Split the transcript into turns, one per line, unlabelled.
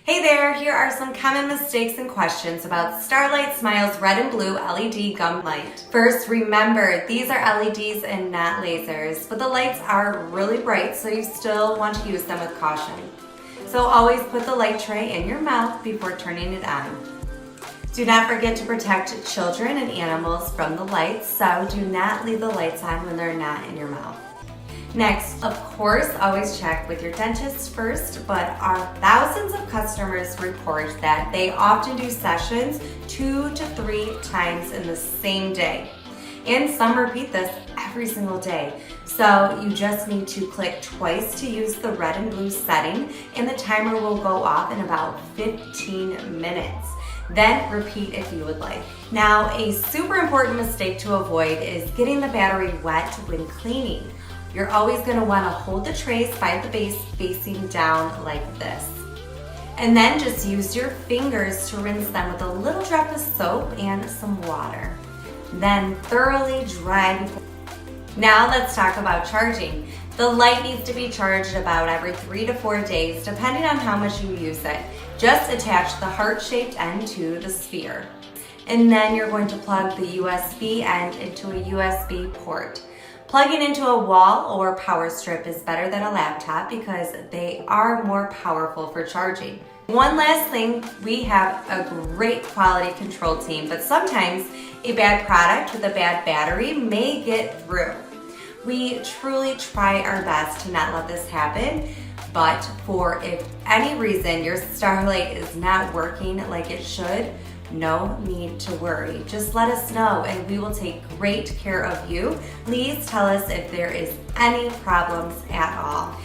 Hey there, here are some common mistakes and questions about Starlite Smile's red and blue LED gum light. First, remember, these are LEDs and not lasers, but the lights are really bright, so you still want to use them with caution. So always put the light tray in your mouth before turning it on. Do not forget to protect children and animals from the lights, so do not leave the lights on when they're not in your mouth. Next, of course, always check with your dentist first, but our thousands of customers report that they often do sessions 2 to 3 times in the same day. And some repeat this every single day. So you just need to click twice to use the red and blue setting, and the timer will go off in about 15 minutes. Then repeat if you would like. Now, a super important mistake to avoid is getting the battery wet when cleaning. You're always going to want to hold the trays by the base facing down like this. And then just use your fingers to rinse them with a little drop of soap and some water. Then thoroughly dry. Now let's talk about charging. The light needs to be charged about every 3 to 4 days, depending on how much you use it. Just attach the heart-shaped end to the sphere. And then you're going to plug the USB end into a USB port. Plugging into a wall or power strip is better than a laptop because they are more powerful for charging. One last thing, we have a great quality control team, but sometimes a bad product with a bad battery may get through. We truly try our best to not let this happen, but if any reason your Starlite is not working like it should, no need to worry. Just let us know and we will take great care of you. Please tell us if there is any problems at all.